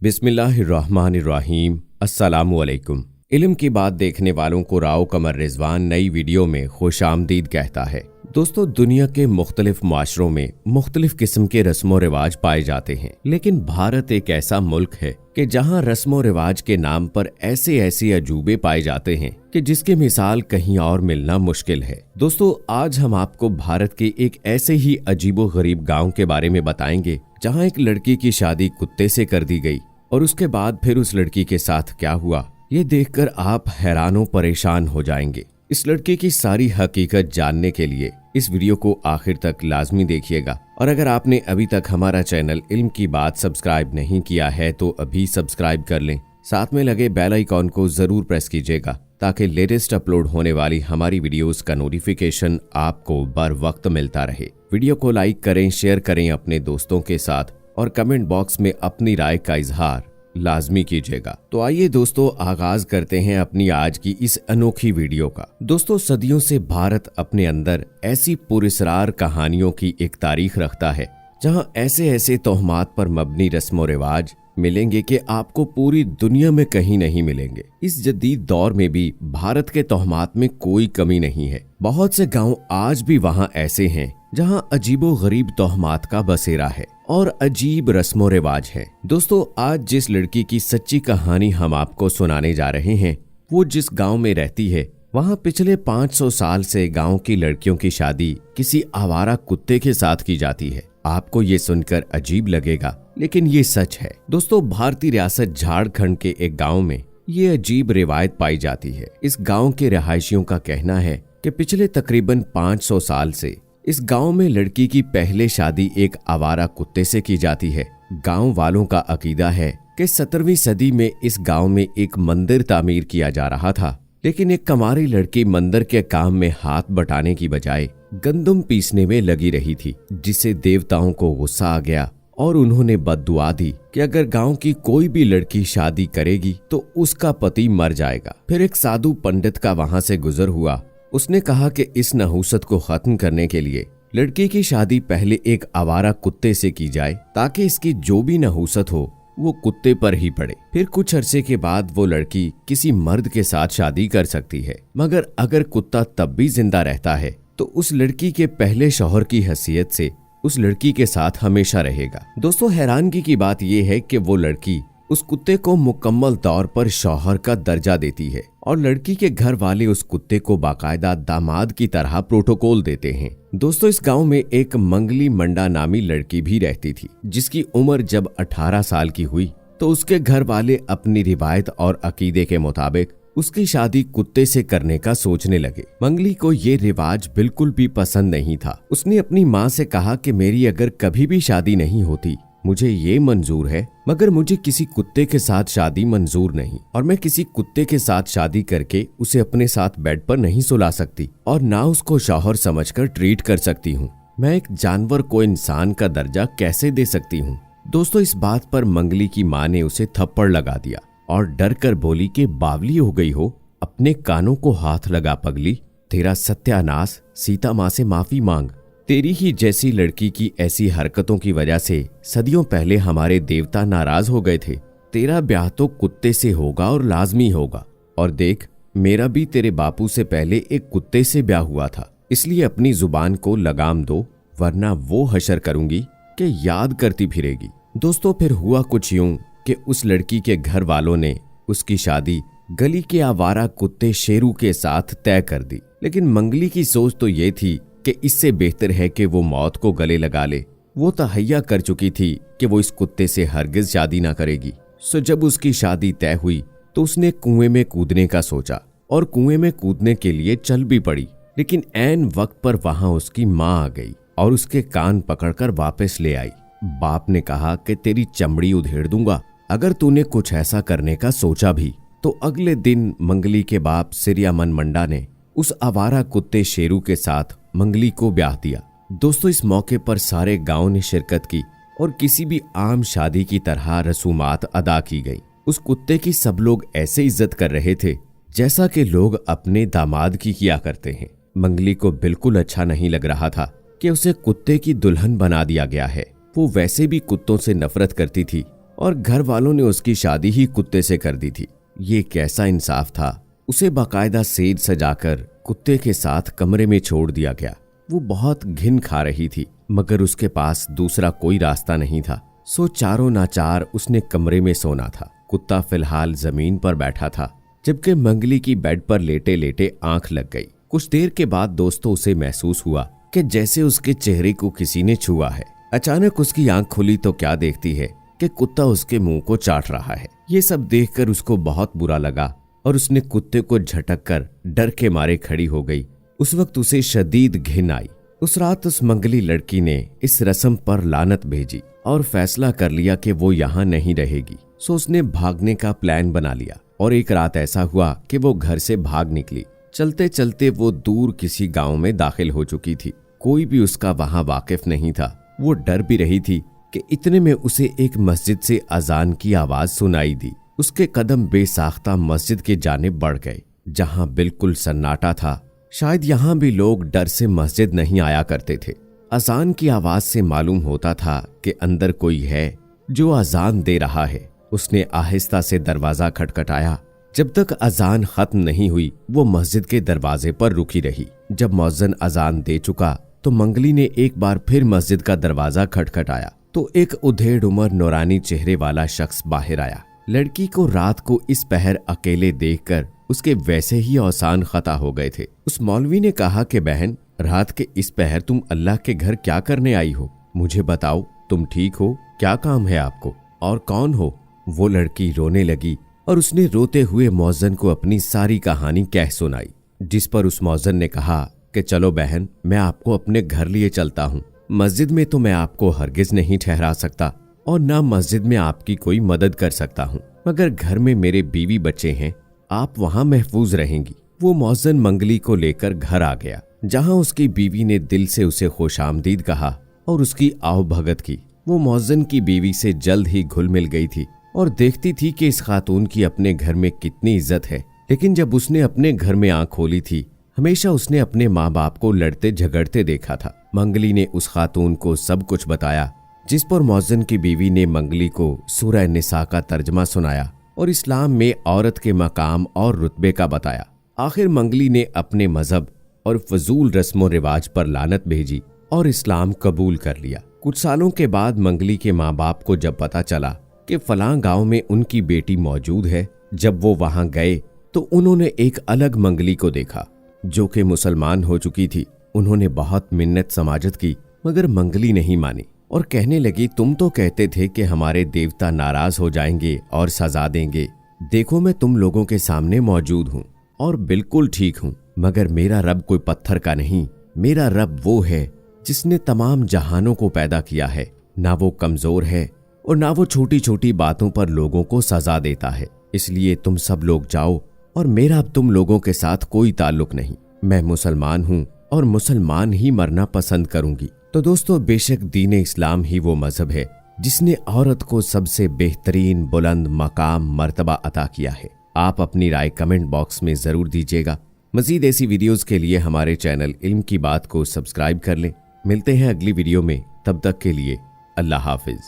बिस्मिल्लाहिर्रहमानिर्रहीम। अस्सलामुअलैकुम। इल्म की बात देखने वालों को राव कमर रिजवान नई वीडियो में खुशामदीद कहता है। दोस्तों, दुनिया के मुख्तलिफ माशरों में मुख्तलिफ किस्म के रस्मो रिवाज पाए जाते हैं, लेकिन भारत एक ऐसा मुल्क है कि जहाँ रस्मो रिवाज के नाम पर ऐसे ऐसे अजूबे पाए जाते हैं कि जिसकी मिसाल कहीं और मिलना मुश्किल है। दोस्तों, आज हम आपको भारत के एक ऐसे ही अजीबो गरीब गाँव के बारे में बताएंगे जहाँ एक लड़की की शादी कुत्ते से कर दी गई और उसके बाद फिर उस लड़की के साथ क्या हुआ, ये देखकर आप हैरानों परेशान हो जाएंगे। इस लड़के की सारी हकीकत जानने के लिए इस वीडियो को आखिर तक लाजमी देखिएगा। और अगर आपने अभी तक हमारा चैनल इल्म की बात सब्सक्राइब नहीं किया है तो अभी सब्सक्राइब कर लें। साथ में लगे बेल आइकॉन को जरूर प्रेस कीजिएगा ताकि लेटेस्ट अपलोड होने वाली हमारी वीडियोस का नोटिफिकेशन आपको बर वक्त मिलता रहे। वीडियो को लाइक करें, शेयर करें अपने दोस्तों के साथ और कमेंट बॉक्स में अपनी राय का इजहार लाजमी कीजिएगा। तो आइए दोस्तों, आगाज करते हैं अपनी आज की इस अनोखी वीडियो का। दोस्तों, सदियों से भारत अपने अंदर ऐसी पुरस्रार कहानियों की एक तारीख रखता है जहां ऐसे ऐसे तोहमात पर मबनी रस्मो रिवाज मिलेंगे कि आपको पूरी दुनिया में कहीं नहीं मिलेंगे। इस जदीद दौर में भी भारत के तोहमात में कोई कमी नहीं है। बहुत से गांव आज भी वहां ऐसे हैं जहां अजीबो गरीब तोहमात का बसेरा है और अजीब रस्मो रिवाज है। दोस्तों, आज जिस लड़की की सच्ची कहानी हम आपको सुनाने जा रहे हैं, वो जिस गांव में रहती है वहां पिछले 500 साल से गांव की लड़कियों की शादी किसी आवारा कुत्ते के साथ की जाती है। आपको ये सुनकर अजीब लगेगा, लेकिन ये सच है। दोस्तों, भारतीय रियासत झारखंड के एक गांव में ये अजीब रिवायत पाई जाती है। इस गांव के रहायशियों का कहना है कि पिछले तकरीबन 500 साल से इस गांव में लड़की की पहले शादी एक आवारा कुत्ते से की जाती है। गांव वालों का अकीदा है कि 17वीं सदी में इस गांव में एक मंदिर तामीर किया जा रहा था, लेकिन एक कमारी लड़की मंदिर के काम में हाथ बटाने की बजाय गंदम पीसने में लगी रही थी, जिससे देवताओं को गुस्सा आ गया और उन्होंने बद्दुआ दी कि अगर गांव की कोई भी लड़की शादी करेगी तो उसका पति मर जाएगा। फिर एक साधु पंडित का वहां से गुजर हुआ। उसने कहा कि इस नहूसत को खत्म करने के लिए लड़की की शादी पहले एक आवारा कुत्ते से की जाए ताकि इसकी जो भी नहूसत हो वो कुत्ते पर ही पड़े। फिर कुछ अरसे के बाद वो लड़की किसी मर्द के साथ शादी कर सकती है, मगर अगर कुत्ता तब भी जिंदा रहता है तो उस लड़की के पहले शौहर की हैसियत से उस लड़की के साथ हमेशा रहेगा। दोस्तों, हैरानगी की बात यह है कि वो लड़की उस कुत्ते को मुकम्मल तौर पर शौहर का दर्जा देती है और लड़की के घर वाले उस कुत्ते को बाकायदा दामाद की तरह प्रोटोकॉल देते हैं। दोस्तों, इस गांव में एक मंगली मंडा नामी लड़की भी रहती थी, जिसकी उम्र जब 18 साल की हुई तो उसके घर वाले अपनी रिवायत और अकीदे के मुताबिक उसकी शादी कुत्ते से करने का सोचने लगे। मंगली को ये रिवाज बिल्कुल भी पसंद नहीं था। उसने अपनी माँ से कहा कि मेरी अगर कभी भी शादी नहीं होती, मुझे ये मंजूर है, मगर मुझे किसी कुत्ते के साथ शादी मंजूर नहीं, और मैं किसी कुत्ते के साथ शादी करके उसे अपने साथ बेड पर नहीं सुला सकती और ना उसको शौहर समझकर ट्रीट कर सकती हूँ। मैं एक जानवर को इंसान का दर्जा कैसे दे सकती हूँ। दोस्तों, इस बात पर मंगली की माँ ने उसे थप्पड़ लगा दिया और डर कर बोली कि बावली हो गई हो, अपने कानों को हाथ लगा पगली, तेरा सत्यानाश, सीता माँ से माफी मांग। तेरी ही जैसी लड़की की ऐसी हरकतों की वजह से सदियों पहले हमारे देवता नाराज हो गए थे। तेरा ब्याह तो कुत्ते से होगा और लाजमी होगा, और देख, मेरा भी तेरे बापू से पहले एक कुत्ते से ब्याह हुआ था, इसलिए अपनी जुबान को लगाम दो, वरना वो हशर करूंगी कि याद करती फिरेगी। दोस्तों, फिर हुआ कुछ यूं कि उस लड़की के घर वालों ने उसकी शादी गली के आवारा कुत्ते शेरू के साथ तय कर दी, लेकिन मंगली की सोच तो ये थी कि इससे बेहतर है कि वो मौत को गले लगा ले। वो तहैया कर चुकी थी कि वो इस कुत्ते से हरगिज शादी ना करेगी। सो जब उसकी शादी तय हुई तो उसने कुएं में कूदने का सोचा और कुएं में कूदने के लिए चल भी पड़ी, लेकिन ऐन वक्त पर वहां उसकी माँ आ गई और उसके कान पकड़कर वापस ले आई। बाप ने कहा कि तेरी चमड़ी उधेड़ दूंगा अगर तूने कुछ ऐसा करने का सोचा भी। तो अगले दिन मंगली के बाप सिरियामन मंडा ने उस आवारा कुत्ते शेरू के साथ मंगली को ब्याह दिया। दोस्तों, इस मौके पर सारे गांव ने शिरकत की और किसी भी आम शादी की तरह रसूमात अदा की गई। उस कुत्ते की सब लोग ऐसे इज्जत कर रहे थे जैसा कि लोग अपने दामाद की किया करते हैं। मंगली को बिल्कुल अच्छा नहीं लग रहा था कि उसे कुत्ते की दुल्हन बना दिया गया है। वो वैसे भी कुत्तों से नफरत करती थी, और घर वालों ने उसकी शादी ही कुत्ते से कर दी थी। ये कैसा इंसाफ था। उसे बाकायदा सेज सजाकर कुत्ते के साथ कमरे में छोड़ दिया गया। वो बहुत घिन खा रही थी, मगर उसके पास दूसरा कोई रास्ता नहीं था। सो चारों नाचार उसने कमरे में सोना था। कुत्ता फिलहाल जमीन पर बैठा था, जबकि मंगली की बेड पर लेटे लेटे आंख लग गई। कुछ देर के बाद दोस्तों उसे महसूस हुआ कि जैसे उसके चेहरे को किसी ने छुआ है। अचानक उसकी आंख खुली तो क्या देखती है कि कुत्ता उसके मुंह को चाट रहा है। ये सब देखकर उसको बहुत बुरा लगा और उसने कुत्ते को झटक कर डर के मारे खड़ी हो गई। उस वक्त उसे शदीद घिन आई। उस रात उस मंगली लड़की ने इस रस्म पर लानत भेजी और फैसला कर लिया कि वो यहाँ नहीं रहेगी। सो उसने भागने का प्लान बना लिया और एक रात ऐसा हुआ कि वो घर से भाग निकली। चलते चलते वो दूर किसी गांव में दाखिल हो चुकी थी। कोई भी उसका वहां वाकिफ नहीं था। वो डर भी रही थी कि इतने में उसे एक मस्जिद से अजान की आवाज सुनाई दी। उसके कदम बेसाख्ता मस्जिद के जानिब बढ़ गए, जहां बिल्कुल सन्नाटा था। शायद यहाँ भी लोग डर से मस्जिद नहीं आया करते थे। अजान की आवाज से मालूम होता था कि अंदर कोई है जो अजान दे रहा है। उसने आहिस्ता से दरवाजा खटखटाया। जब तक अजान खत्म नहीं हुई वो मस्जिद के दरवाजे पर रुकी रही। जब मौज़िन अजान दे चुका तो मंगली ने एक बार फिर मस्जिद का दरवाजा खटखटाया तो एक उधेड़ उम्र नौरानी चेहरे वाला शख्स बाहर आया। लड़की को रात को इस पहर अकेले देखकर उसके वैसे ही औसान खता हो गए थे। उस मौलवी ने कहा कि बहन, रात के इस पहर तुम अल्लाह के घर क्या करने आई हो? मुझे बताओ, तुम ठीक हो? क्या काम है आपको और कौन हो? वो लड़की रोने लगी और उसने रोते हुए मौज़िन को अपनी सारी कहानी कह सुनाई, जिस पर उस मौज़िन ने कहा कि चलो बहन, मैं आपको अपने घर लिए चलता हूँ। मस्जिद में तो मैं आपको हरगिज नहीं ठहरा सकता और ना मस्जिद में आपकी कोई मदद कर सकता हूँ, मगर घर में मेरे बीवी बच्चे हैं, आप वहाँ महफूज रहेंगी। वो मौज़िन मंगली को लेकर घर आ गया, जहाँ उसकी बीवी ने दिल से उसे खुशामदीद कहा और उसकी आवभगत की। वो मौज़िन की बीवी से जल्द ही घुल मिल गई थी और देखती थी कि इस खातून की अपने घर में कितनी इज्जत है। लेकिन जब उसने अपने घर में आंख खोली थी, हमेशा उसने अपने माँ बाप को लड़ते झगड़ते देखा था। मंगली ने उस खातून को सब कुछ बताया, जिस पर मौज़िन की बीवी ने मंगली को सूरह निसा का तर्जमा सुनाया और इस्लाम में औरत के मकाम और रुतबे का बताया। आखिर मंगली ने अपने मजहब और फजूल रस्मों रिवाज पर लानत भेजी और इस्लाम कबूल कर लिया। कुछ सालों के बाद मंगली के माँ बाप को जब पता चला कि फलां गांव में उनकी बेटी मौजूद है, जब वो वहां गए तो उन्होंने एक अलग मंगली को देखा जो कि मुसलमान हो चुकी थी। उन्होंने बहुत मिन्नत समाजत की, मगर मंगली नहीं मानी और कहने लगी, तुम तो कहते थे कि हमारे देवता नाराज हो जाएंगे और सजा देंगे। देखो, मैं तुम लोगों के सामने मौजूद हूँ और बिल्कुल ठीक हूँ, मगर मेरा रब कोई पत्थर का नहीं। मेरा रब वो है जिसने तमाम जहानों को पैदा किया है। ना वो कमजोर है और ना वो छोटी छोटी बातों पर लोगों को सजा देता है। इसलिए तुम सब लोग जाओ और मेरा अब तुम लोगों के साथ कोई ताल्लुक नहीं। मैं मुसलमान हूँ और मुसलमान ही मरना पसंद करूंगी। तो दोस्तों, बेशक दीन इस्लाम ही वो मजहब है जिसने औरत को सबसे बेहतरीन बुलंद मकाम मर्तबा अता किया है। आप अपनी राय कमेंट बॉक्स में जरूर दीजिएगा। मजीद ऐसी वीडियोस के लिए हमारे चैनल इल्म की बात को सब्सक्राइब कर लें। मिलते हैं अगली वीडियो में, तब तक के लिए अल्लाह हाफिज।